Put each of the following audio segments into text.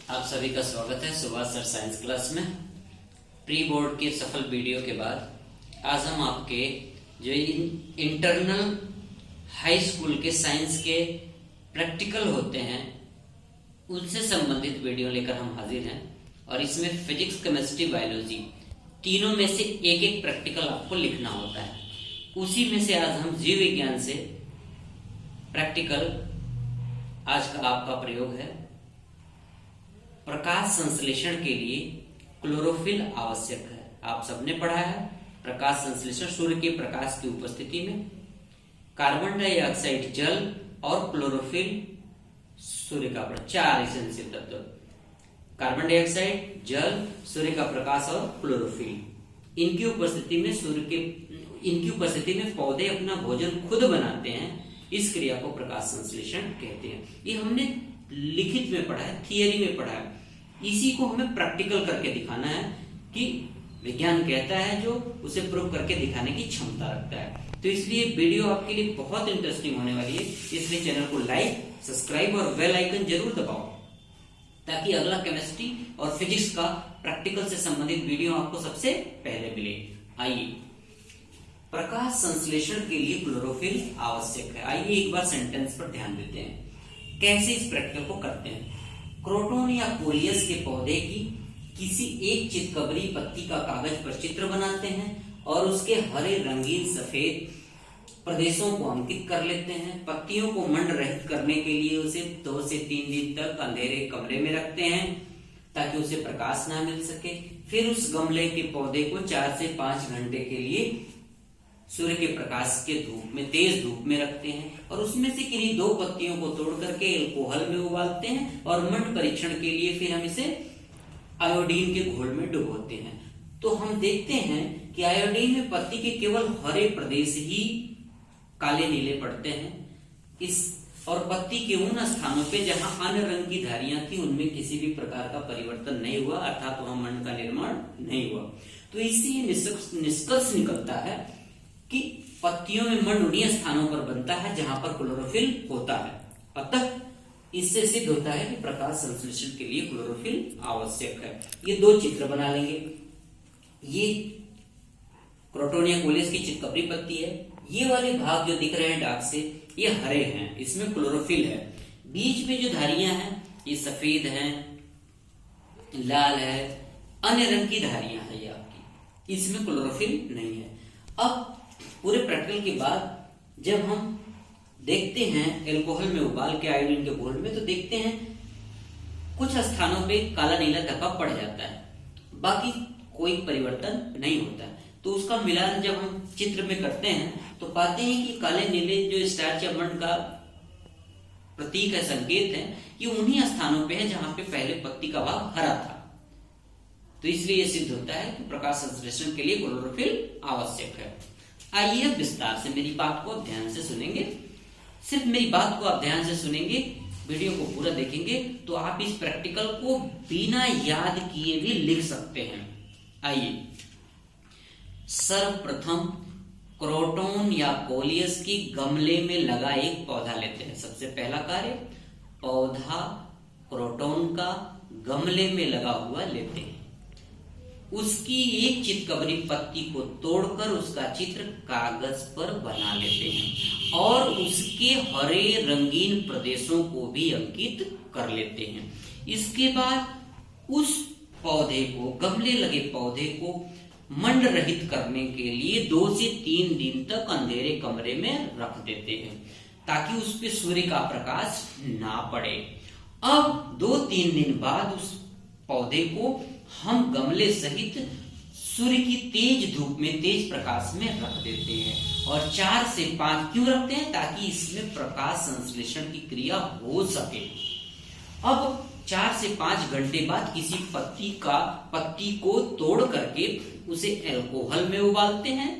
आप सभी का स्वागत है सुभाष सर साइंस क्लास में। प्री बोर्ड के सफल वीडियो के बाद आज हम आपके जो इंटरनल हाई स्कूल के साइंस के प्रैक्टिकल होते हैं उनसे संबंधित वीडियो लेकर हम हाजिर हैं। और इसमें फिजिक्स, केमिस्ट्री, बायोलॉजी तीनों में से एक एक प्रैक्टिकल आपको लिखना होता है। उसी में से आज हम जीव विज्ञान से प्रैक्टिकल आज का आपका प्रयोग है। प्रकाश संश्लेषण के लिए क्लोरोफिल आवश्यक है। आप सबने पढ़ा है प्रकाश संश्लेषण सूर्य के प्रकाश की उपस्थिति में कार्बन डाइऑक्साइड जल और क्लोरोफिल सूर्य का प्रकाश, चार एसेंशियल तत्व, कार्बन डाइऑक्साइड, जल, सूर्य का प्रकाश और क्लोरोफिल। इनकी उपस्थिति में पौधे अपना भोजन खुद बनाते हैं। इस क्रिया को प्रकाश संश्लेषण कहते हैं। ये हमने लिखित में पढ़ा है, थियरी में पढ़ा है। इसी को हमें प्रैक्टिकल करके दिखाना है कि विज्ञान कहता है जो उसे प्रूव करके दिखाने की क्षमता रखता है। तो इसलिए वीडियो आपके लिए बहुत इंटरेस्टिंग होने वाली है। इसलिए चैनल को लाइक, सब्सक्राइब और बेल आइकन जरूर दबाओ ताकि अगला केमिस्ट्री और फिजिक्स का प्रैक्टिकल से संबंधित वीडियो आपको सबसे पहले मिले। आइए, प्रकाश संश्लेषण के लिए क्लोरोफिल आवश्यक है। आइए एक बार सेंटेंस पर ध्यान देते हैं कैसे इस प्रक्रिया को करते हैं। क्रोटोन या कोलियस के पौधे की किसी एक चितकबरी पत्ती का कागज पर चित्र बनाते हैं और उसके हरे, रंगीन, सफेद प्रदेशों को अंकित कर लेते हैं। पत्तियों को मंड रहित करने के लिए उसे 2 से 3 दिन तक अंधेरे कमरे में रखते हैं ताकि उसे प्रकाश ना मिल सके। फिर उस गमले के पौधे को 4 से 5 घंटे के लिए सूर्य के प्रकाश के धूप में, तेज धूप में रखते हैं और उसमें से किन्हीं 2 पत्तियों को तोड़ करके एल्कोहल में उबालते हैं और मंड परीक्षण के लिए फिर हम इसे आयोडीन के घोल में डुबोते हैं। तो हम देखते हैं कि आयोडीन में पत्ती के केवल हरे प्रदेश ही काले नीले पड़ते हैं। और पत्ती के उन स्थानों पे जहां अन्य रंग की धारियां थी उनमें किसी भी प्रकार का परिवर्तन नहीं हुआ, अर्थात वहां मंड का निर्माण नहीं हुआ। तो इससे निष्कर्ष निकलता है कि पत्तियों में मंड उन्हीं स्थानों पर बनता है जहां पर क्लोरोफिल होता है। अतः इससे सिद्ध होता है कि प्रकाश संश्लेषण के लिए क्लोरोफिल आवश्यक है। ये 2 चित्र बना लेंगे। ये क्रोटोन या कोलियस की चितकबरी पत्ती है। ये वाले भाग जो दिख रहे हैं डार्क से, ये हरे हैं, इसमें क्लोरोफिल है। बीच में जो धारियां हैं ये सफेद हैं, लाल है, अन्य रंग की धारियां हैं ये आपकी, इसमें क्लोरोफिल नहीं है। अब पूरे प्रैक्टिकल के बाद जब हम देखते हैं एल्कोहल में उबाल के आयोडीन के घोल में, तो देखते हैं कुछ स्थानों पे काला नीला धब्बा पड़ जाता है, बाकी कोई परिवर्तन नहीं होता है। तो उसका मिलान जब हम चित्र में करते हैं तो पाते हैं कि काले नीले जो स्टार्च या मंड का प्रतीक है, संकेत है, ये उन्हीं स्थानों पे है जहां पे पहले पत्ती का भाग हरा था। तो इसलिए यह सिद्ध होता है कि प्रकाश संश्लेषण के लिए क्लोरोफिल आवश्यक है। आइए अब विस्तार से मेरी बात को ध्यान से सुनेंगे। सिर्फ मेरी बात को आप ध्यान से सुनेंगे, वीडियो को पूरा देखेंगे तो आप इस प्रैक्टिकल को बिना याद किए भी लिख सकते हैं। आइए, सर्वप्रथम क्रोटोन या कोलियस की गमले में लगा एक पौधा लेते हैं। सबसे पहला कार्य, पौधा क्रोटोन का गमले में लगा हुआ लेते हैं। उसकी एक चितकबरी पत्ती को तोड़कर उसका चित्र कागज पर बना लेते हैं और उसके हरे रंगीन प्रदेशों को भी अंकित कर लेते हैं। इसके बाद उस पौधे को, गमले लगे पौधे को मंड रहित करने के लिए 2 से 3 दिन तक अंधेरे कमरे में रख देते हैं ताकि उस पे सूर्य का प्रकाश ना पड़े। अब 2-3 दिन बाद उस पौधे को हम गमले सहित सूर्य की तेज धूप में, तेज प्रकाश में रख देते हैं। और 4 से 5 क्यों रखते हैं? ताकि इसमें प्रकाश संश्लेषण की क्रिया हो सके। अब 4 से 5 घंटे बाद किसी पत्ती को तोड़ करके उसे एल्कोहल में उबालते हैं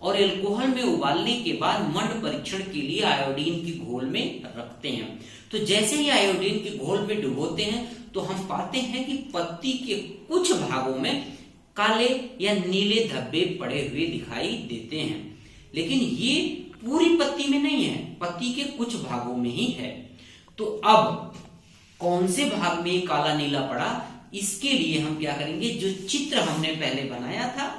और एल्कोहल में उबालने के बाद मंड परीक्षण के लिए आयोडीन की घोल में रखते हैं। तो जैसे ही आयोडीन के घोल में डुबोते हैं तो हम पाते हैं कि पत्ती के कुछ भागों में काले या नीले धब्बे पड़े हुए दिखाई देते हैं, लेकिन ये पूरी पत्ती में नहीं है, पत्ती के कुछ भागों में ही है। तो अब कौन से भाग में ये काला नीला पड़ा, इसके लिए हम क्या करेंगे, जो चित्र हमने पहले बनाया था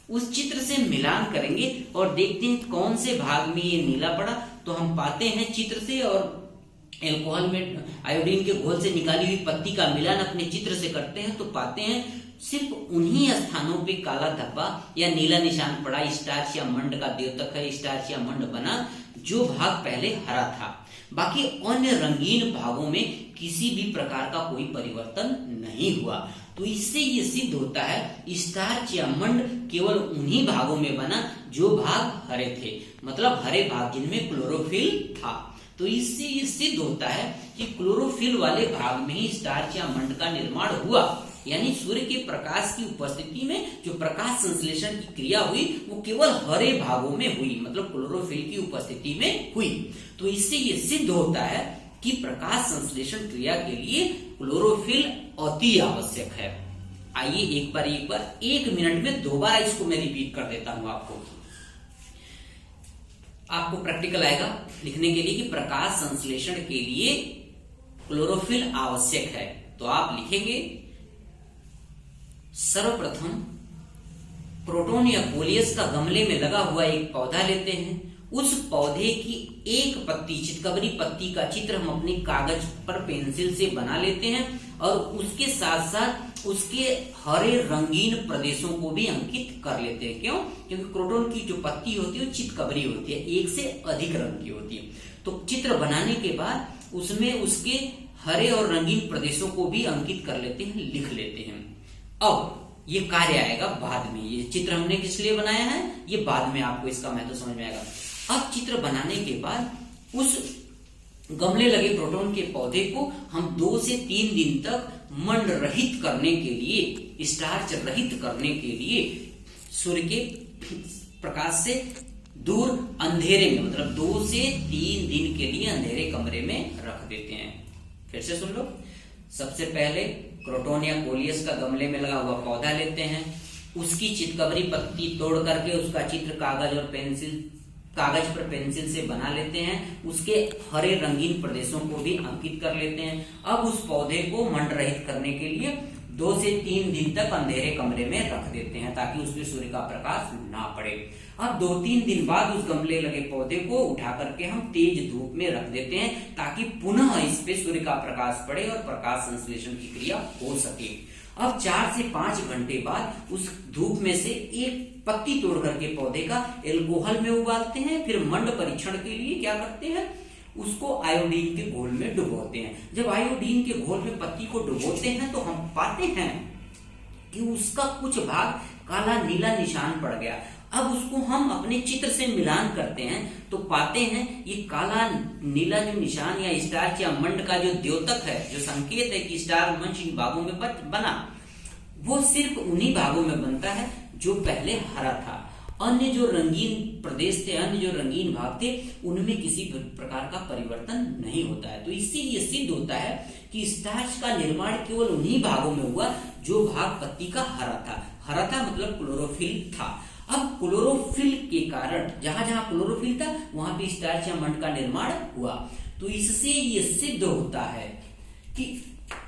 उस चित्र से मिलान करेंगे और देखते हैं कौन से भाग में ये नीला पड़ा। तो हम पाते हैं चित्र से और एल्कोहल में आयोडीन के घोल से निकाली हुई पत्ती का मिलान अपने चित्र से करते हैं तो पाते हैं सिर्फ उन्हीं स्थानों पे काला धब्बा या नीला निशान पड़ा, स्टार्च या मंड का द्योतक है, स्टार्च या मंड बना जो भाग पहले हरा था। बाकी अन्य रंगीन भागों में किसी भी प्रकार का कोई परिवर्तन नहीं हुआ। तो इससे ये सिद्ध होता है स्टार्च या मंड केवल उन्हीं भागों में बना जो भाग हरे थे, मतलब हरे भाग जिनमें क्लोरोफिल था। तो इससे ये सिद्ध होता है कि क्लोरोफिल वाले भाग में ही स्टार्च या मंड का निर्माण हुआ, यानी सूर्य के प्रकाश की उपस्थिति में जो प्रकाश संश्लेषण की क्रिया हुई वो केवल हरे भागों में हुई, मतलब क्लोरोफिल की उपस्थिति में हुई। तो इससे ये सिद्ध होता है कि प्रकाश संश्लेषण क्रिया के लिए क्लोरोफिल अति आवश्यक है। आइए एक बार 1 मिनट में दोबारा इसको मैं रिपीट कर देता हूं आपको प्रैक्टिकल आएगा लिखने के लिए कि प्रकाश संश्लेषण के लिए क्लोरोफिल आवश्यक है। तो आप लिखेंगे सर्वप्रथम प्रोटोन या कोलियस का गमले में लगा हुआ एक पौधा लेते हैं, उस पौधे की एक पत्ती, चितकबरी पत्ती का चित्र हम अपनी कागज पर पेंसिल से बना लेते हैं और उसके साथ साथ उसके हरे रंगीन प्रदेशों को भी अंकित कर लेते हैं। क्यों? क्योंकि क्रोटोन की जो पत्ती होती है वो चितकबरी होती है, एक से अधिक रंग की होती है। तो चित्र बनाने के बाद उसमें उसके हरे और रंगीन प्रदेशों को भी अंकित कर लेते हैं, लिख लेते हैं। अब ये कार्य आएगा बाद में, ये चित्र हमने किस लिए बनाया है ये बाद में आपको इसका महत्व समझ में आएगा। अब चित्र बनाने के बाद उस गमले लगे प्रोटोन के पौधे को हम 2 से 3 दिन तक मंड रहित करने के लिए, स्टार्च रहित करने के लिए सूर्य के प्रकाश से दूर अंधेरे में, मतलब 2 से 3 दिन के लिए अंधेरे कमरे में रख देते हैं। फिर से सुन लो, सबसे पहले क्रोटोन या कोलियस का गमले में लगा हुआ पौधा लेते हैं, उसकी चितकबरी पत्ती तोड़ करके उसका चित्र कागज पर पेंसिल से बना लेते हैं, उसके हरे रंगीन प्रदेशों को भी अंकित कर लेते हैं। अब उस पौधे को मंड रहित करने के लिए 2 से 3 दिन तक अंधेरे कमरे में रख देते हैं ताकि उसमें सूर्य का प्रकाश ना पड़े। अब 2-3 दिन बाद उस गमले लगे पौधे को उठा करके हम तेज धूप में रख देते हैं ताकि पुनः इस पे सूर्य का प्रकाश पड़े और प्रकाश संश्लेषण की क्रिया हो सके। अब 4 से 5 घंटे बाद उस धूप में से एक पत्ती तोड़ करके पौधे का एल्कोहल में उबालते हैं, फिर मंड परीक्षण के लिए क्या करते हैं, उसको आयोडीन के घोल में डुबोते हैं। जब आयोडीन के घोल में पत्ती को डुबोते हैं तो हम पाते हैं कि उसका कुछ भाग काला नीला निशान पड़ गया। अब उसको हम अपने चित्र से मिलान करते हैं तो पाते हैं ये काला नीला जो निशान या स्टार्च या मंड का जो द्योतक है, जो संकेत है कि स्टार मंच इन भागों में बना, वो सिर्फ उन्हीं भागों में बनता है जो पहले हरा था। अन्य जो रंगीन प्रदेश थे, अन्य जो रंगीन भाग थे, उनमें किसी प्रकार का परिवर्तन नहीं होता है। तो इससे ये सिद्ध होता है कि स्टार्च का निर्माण केवल उन्हीं भागों में हुआ जो भाग पत्ती का हरा था। हरा था मतलब क्लोरोफिल था। अब क्लोरोफिल के कारण जहां जहां क्लोरोफिल था वहां पे स्टार्च या मंड का निर्माण हुआ। तो इससे ये सिद्ध होता है कि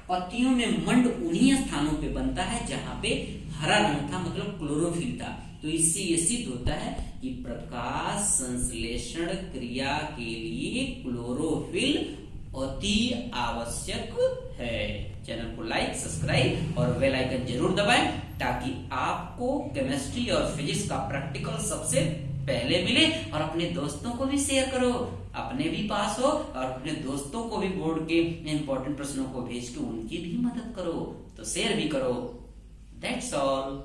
पत्तियों में मंड उन्हीं स्थानों पे बनता है जहां पे हरा रंग था, मतलब क्लोरोफिल था। तो इससे ये सिद्ध होता है कि प्रकाश संश्लेषण क्रिया के लिए क्लोरोफिल अति आवश्यक है। चैनल को लाइक, सब्सक्राइब और बेल आइकन जरूर दबाएं ताकि आपको केमिस्ट्री और फिजिक्स का प्रैक्टिकल सबसे पहले मिले और अपने दोस्तों को भी शेयर करो, अपने भी पास हो और अपने दोस्तों को भी बोर्ड के इंपॉर्टेंट प्रश्नों को भेज के उनकी भी मदद करो। तो शेयर भी करो। That's all.